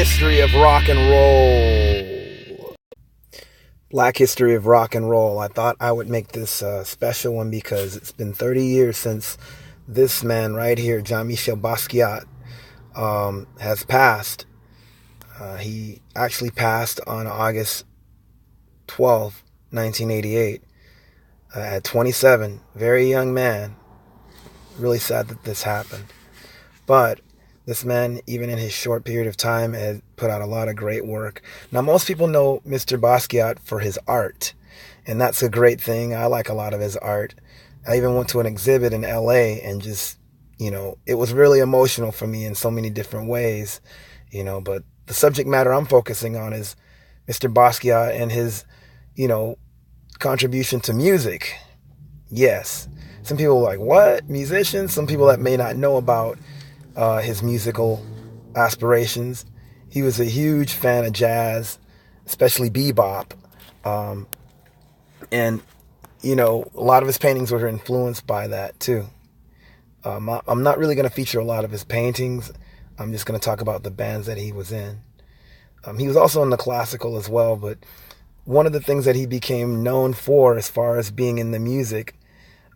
history of rock and roll. Black history of rock and roll. I thought I would make this a special one because it's been 30 years since this man right here, Jean-Michel Basquiat, has passed. He actually passed on August 12th, 1988, at 27. Very young man. Really sad that this happened. But this man, even in his short period of time, has put out a lot of great work. Now, most people know Mr. Basquiat for his art, and that's a great thing. I like a lot of his art. I even went to an exhibit in LA and just, it was really emotional for me in so many different ways, but the subject matter I'm focusing on is Mr. Basquiat and his, contribution to music. Yes. Some people are like, what? Musicians? Some people that may not know about his musical aspirations. He was a huge fan of jazz, especially bebop. And, a lot of his paintings were influenced by that too. I'm not really going to feature a lot of his paintings. I'm just going to talk about the bands that he was in. He was also in the classical as well, but one of the things that he became known for as far as being in the music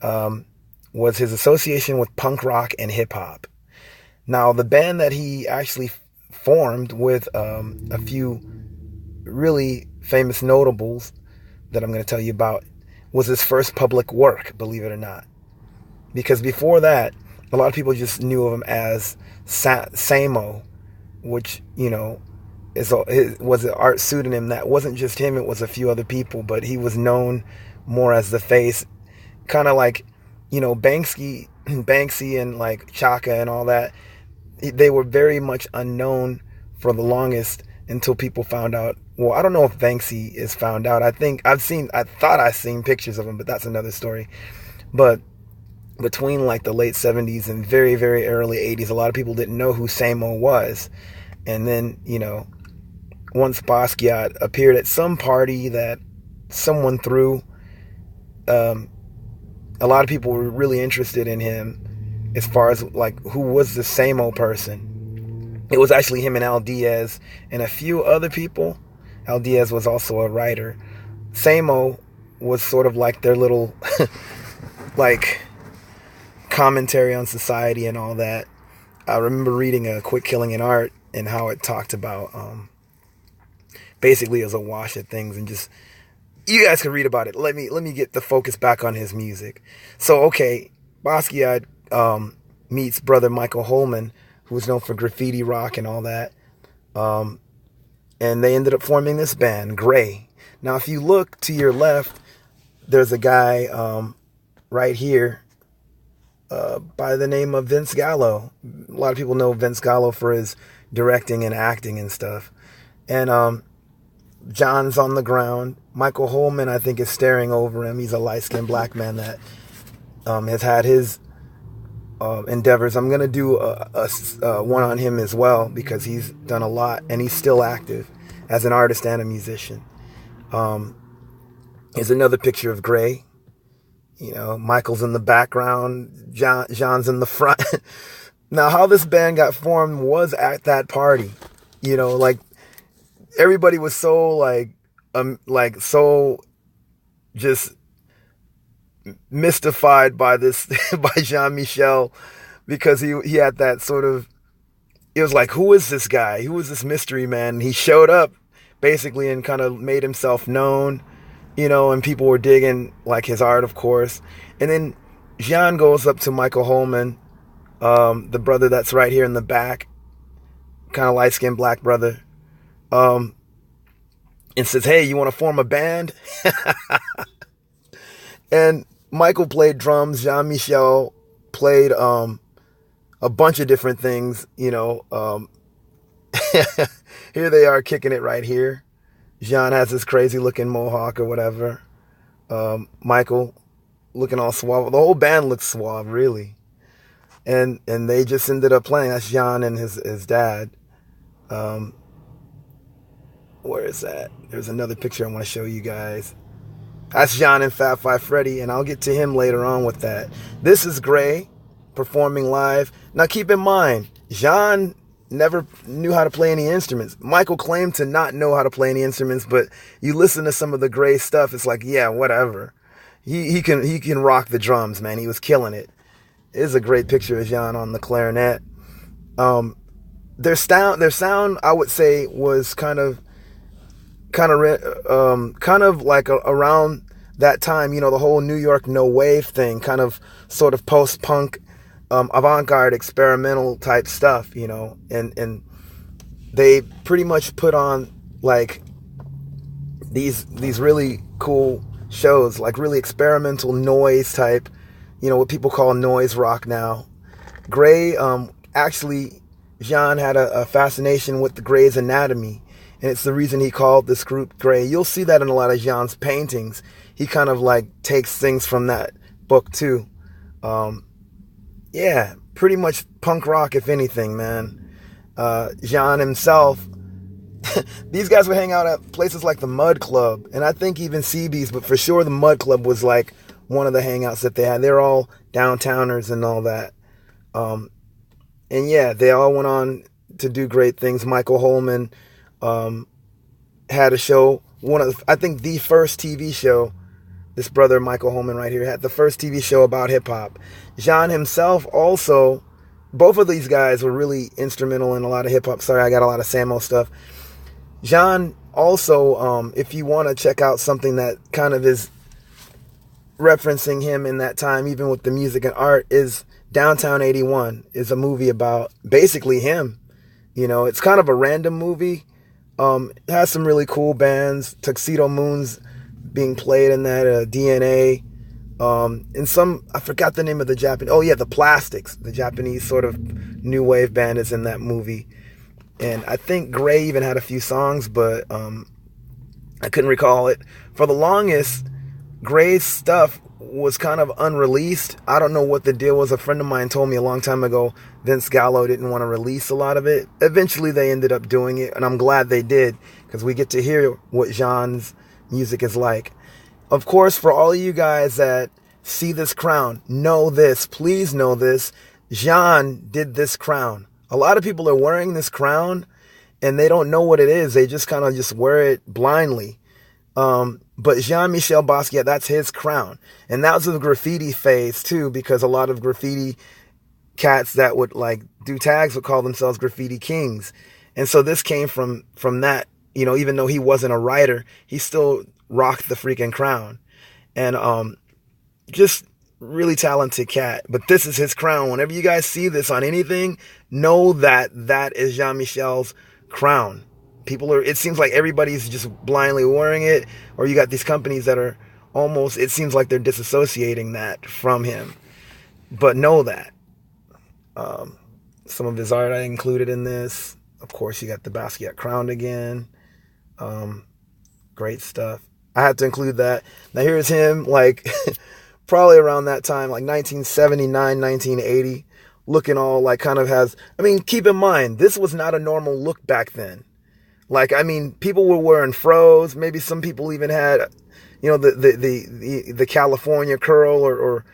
was his association with punk rock and hip hop. Now, the band that he actually formed with a few really famous notables that I'm going to tell you about was his first public work, believe it or not. Because before that, a lot of people just knew of him as Samo, which, was an art pseudonym. That wasn't just him, it was a few other people, but he was known more as the face, kind of like, Banksy and like Chaka and all that. They were very much unknown for the longest until people found out. Well, I don't know if Banksy is found out. I thought I've seen pictures of him, but that's another story. But between like the late 70s and very, very early 80s, a lot of people didn't know who Samo was. And then, once Basquiat appeared at some party that someone threw, a lot of people were really interested in him as far as like who was the Samo person. It was actually him and Al Diaz and a few other people. Al Diaz was also a writer. Samo was sort of like their little like commentary on society and all that. I remember reading A Quick Killing in Art and how it talked about basically as a wash of things, and just, you guys can read about it. Let me get the focus back on his music. So, okay, Basquiat meets brother Michael Holman, who was known for graffiti rock and all that. And they ended up forming this band, Gray. Now, if you look to your left, there's a guy right here by the name of Vince Gallo. A lot of people know Vince Gallo for his directing and acting and stuff. And John's on the ground. Michael Holman, I think, is staring over him. He's a light-skinned black man that has had his endeavors. I'm going to do a one on him as well because he's done a lot and he's still active as an artist and a musician. Here's another picture of Gray. Michael's in the background. John's in the front. Now, how this band got formed was at that party. Like, everybody was so so just mystified by this, by Jean-Michel, because he had that sort of, it was like, who is this guy? Who is this mystery man? And he showed up basically and kind of made himself known, and people were digging like his art, of course. And then Jean goes up to Michael Holman, the brother that's right here in the back, kind of light-skinned black brother, and says, hey, you want to form a band? And Michael played drums. Jean-Michel played a bunch of different things, Here they are kicking it right here. Jean has this crazy looking mohawk or whatever. Michael looking all suave. The whole band looks suave, really. And they just ended up playing. That's Jean and his dad. Where is that? There's another picture I want to show you guys. That's John and Fat Five Freddy, and I'll get to him later on with that. This is Gray performing live. Now keep in mind, Jean never knew how to play any instruments. Michael claimed to not know how to play any instruments, but you listen to some of the Gray stuff, it's like, yeah, whatever. He can rock the drums, man. He was killing it. It is a great picture of Jean on the clarinet. Their sound, I would say, was kind of like around that time, you know, the whole New York no wave thing, kind of sort of post-punk, avant-garde, experimental type stuff, you know, and they pretty much put on like these really cool shows, like really experimental noise type, you know, what people call noise rock now. Gray, actually, Jean had a fascination with the Gray's Anatomy, and it's the reason he called this group Gray. You'll see that in a lot of Jean's paintings. He kind of like takes things from that book too. Yeah, pretty much punk rock, if anything, man. Jean himself, these guys would hang out at places like the Mud Club, and I think even CB's, but for sure the Mud Club was like one of the hangouts that they had. They're all downtowners and all that. And yeah, they all went on to do great things. Michael Holman had a show, I think the first TV show, this brother Michael Holman right here, had the first TV show about hip-hop. Jean himself also, both of these guys were really instrumental in a lot of hip-hop. Sorry, I got a lot of Samo stuff. Jean also, if you want to check out something that kind of is referencing him in that time, even with the music and art, is Downtown 81, is a movie about basically him. You know, it's kind of a random movie. It has some really cool bands, Tuxedo Moons being played in that, DNA, and some, I forgot the name of the Japanese, the Plastics, the Japanese sort of new wave band is in that movie. And I think Gray even had a few songs, but I couldn't recall it. For the longest, Gray's stuff was kind of unreleased. I don't know what the deal was. A friend of mine told me a long time ago Vince Gallo didn't want to release a lot of it. Eventually they ended up doing it, and I'm glad they did, because we get to hear what Jean's music is like. Of course, for all of you guys that see this crown, know this, please know this, Jean did this crown. A lot of people are wearing this crown and they don't know what it is. They just kind of just wear it blindly. But Jean-Michel Basquiat, that's his crown. And that was the graffiti phase too, because a lot of graffiti cats that would like do tags would call themselves graffiti kings. And so this came from that, you know, even though he wasn't a writer, he still rocked the freaking crown. And just really talented cat. But this is his crown. Whenever you guys see this on anything, know that that is Jean-Michel's crown. It seems like everybody's just blindly wearing it, or you got these companies that are almost, it seems like they're disassociating that from him. But know that. Some of his art I included in this. Of course, you got the Basquiat crown again. Great stuff. I had to include that. Now here's him, like, probably around that time, like 1979, 1980, looking all like kind of has, I mean, keep in mind, this was not a normal look back then. Like, I mean, people were wearing fros. Maybe some people even had, you know, the California curl or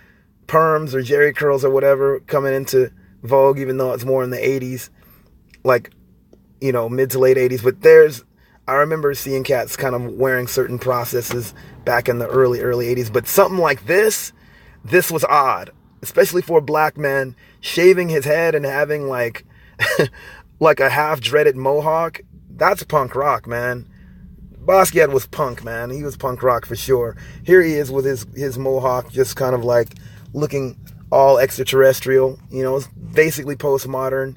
perms or Jerry curls or whatever coming into vogue, even though it's more in the 80s, like, you know, mid to late 80s. But I remember seeing cats kind of wearing certain processes back in the early 80s. But something like this was odd, especially for a black man shaving his head and having like, like a half dreaded mohawk. That's punk rock, man. Basquiat was punk, man. He was punk rock for sure. Here he is with his mohawk, just kind of like looking all extraterrestrial. You know, it's basically postmodern.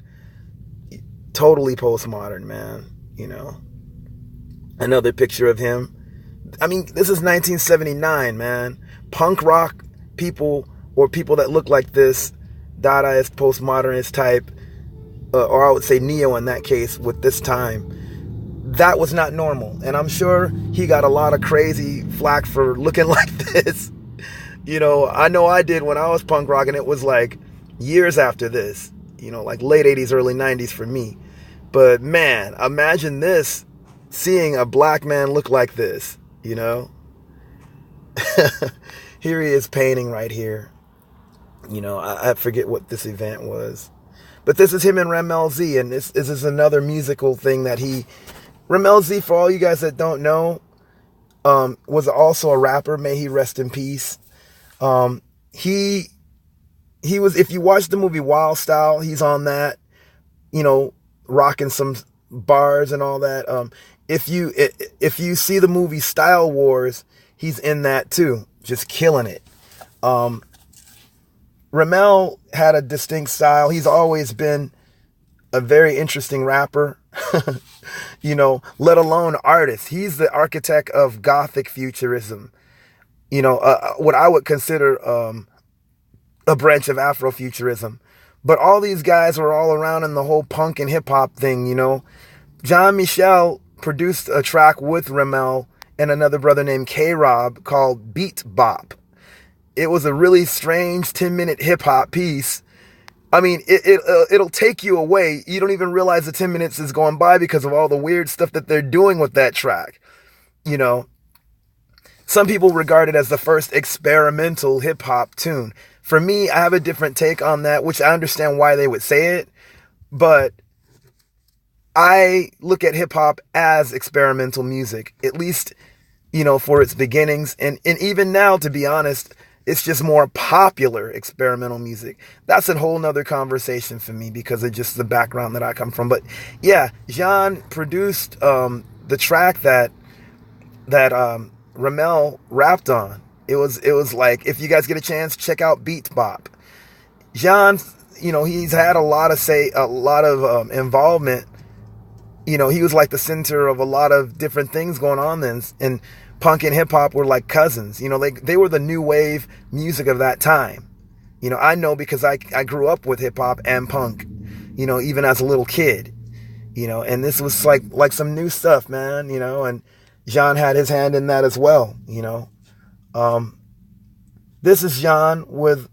Totally postmodern, man. You know. Another picture of him. I mean, this is 1979, man. Punk rock people, or people that look like this, Dadaist, postmodernist type, or I would say neo in that case, with this time. That was not normal. And I'm sure he got a lot of crazy flack for looking like this. You know I did when I was punk rock, and it was like years after this. You know, like late 80s, early 90s for me. But man, imagine this, seeing a black man look like this, you know? Here he is painting right here. You know, I forget what this event was. But this is him and Ramel Z, and this is another musical thing that Ramel Z, for all you guys that don't know, was also a rapper. May he rest in peace. He was, if you watch the movie Wild Style, he's on that, rocking some bars and all that. If you see the movie Style Wars, he's in that too, just killing it. Ramel had a distinct style. He's always been a very interesting rapper, let alone artist. He's the architect of Gothic futurism, what I would consider a branch of Afrofuturism. But all these guys were all around in the whole punk and hip hop thing, John Michel produced a track with Ramel and another brother named K-Rob called Beat Bop. It was a really strange 10-minute hip hop piece. I mean, it'll take you away. You don't even realize the 10 minutes is going by because of all the weird stuff that they're doing with that track. Some people regard it as the first experimental hip hop tune. For me, I have a different take on that, which I understand why they would say it, but I look at hip hop as experimental music, at least, for its beginnings. And even now, to be honest, it's just more popular experimental music. That's a whole nother conversation for me because of just the background that I come from. But yeah, Jean produced the track that Ramel rapped on. It was like, if you guys get a chance, check out Beat Bop. Jean, he's had a lot of involvement. He was like the center of a lot of different things going on then. And punk and hip hop were like cousins. They were the new wave music of that time. I know because I grew up with hip hop and punk, even as a little kid, and this was like some new stuff, man, and Jean had his hand in that as well, This is Jean with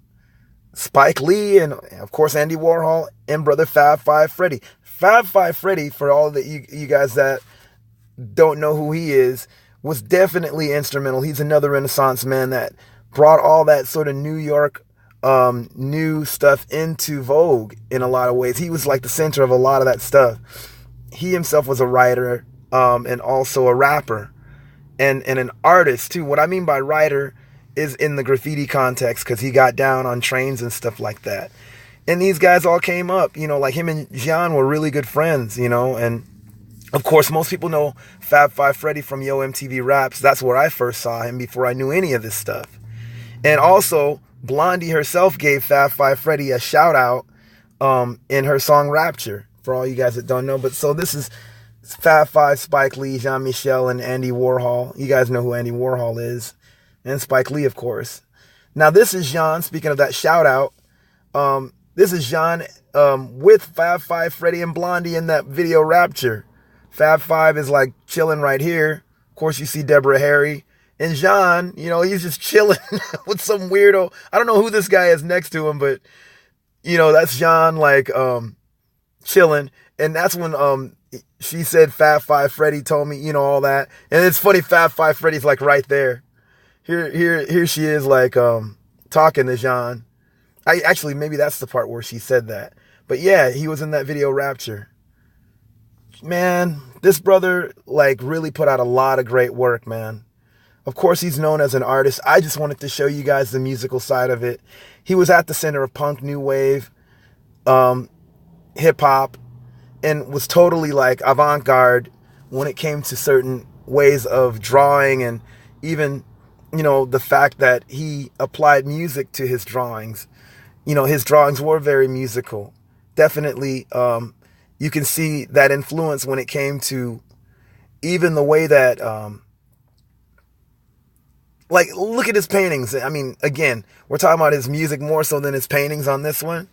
Spike Lee and, of course, Andy Warhol and brother Fab Five Freddy. Fab Five Freddy, for all that you guys that don't know who he is, was definitely instrumental. He's another Renaissance man that brought all that sort of New York new stuff into vogue in a lot of ways. He was like the center of a lot of that stuff. He himself was a writer and also a rapper and an artist too. What I mean by writer is in the graffiti context, because he got down on trains and stuff like that. And these guys all came up, like him and Jean were really good friends, and of course, most people know Fab Five Freddy from Yo MTV Raps. That's where I first saw him before I knew any of this stuff. And also, Blondie herself gave Fab Five Freddy a shout out in her song Rapture, for all you guys that don't know. But so this is Fab Five, Spike Lee, Jean Michel, and Andy Warhol. You guys know who Andy Warhol is. And Spike Lee, of course. Now, this is Jean, speaking of that shout out. This is Jean with Fab Five Freddy and Blondie in that video Rapture. Fab Five is like chilling right here. Of course, you see Deborah Harry. And Jean, he's just chilling with some weirdo. I don't know who this guy is next to him, but, that's Jean, like, chilling. And that's when she said Fab Five Freddy told me, all that. And it's funny, Fab Five Freddy's like right there. Here she is, like, talking to Jean. Actually, maybe that's the part where she said that. But yeah, he was in that video Rapture. Man, this brother, like, really put out a lot of great work, man. Of course, he's known as an artist. I just wanted to show you guys the musical side of it. He was at the center of punk, new wave, hip hop, and was totally, like, avant-garde when it came to certain ways of drawing, and even, the fact that he applied music to his drawings. His drawings were very musical. Definitely, you can see that influence when it came to even the way that, look at his paintings. I mean, again, we're talking about his music more so than his paintings on this one.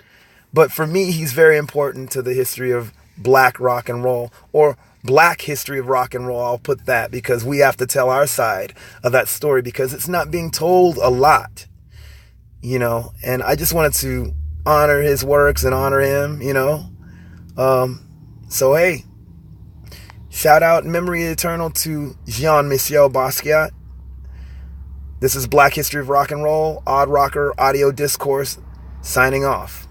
But for me, he's very important to the history of black rock and roll, or black history of rock and roll. I'll put that, because we have to tell our side of that story, because it's not being told a lot, and I just wanted to honor his works and honor him, so hey, shout out, memory eternal to Jean-Michel Basquiat. This is Black History of Rock and Roll, Odd Rocker Audio Discourse, signing off.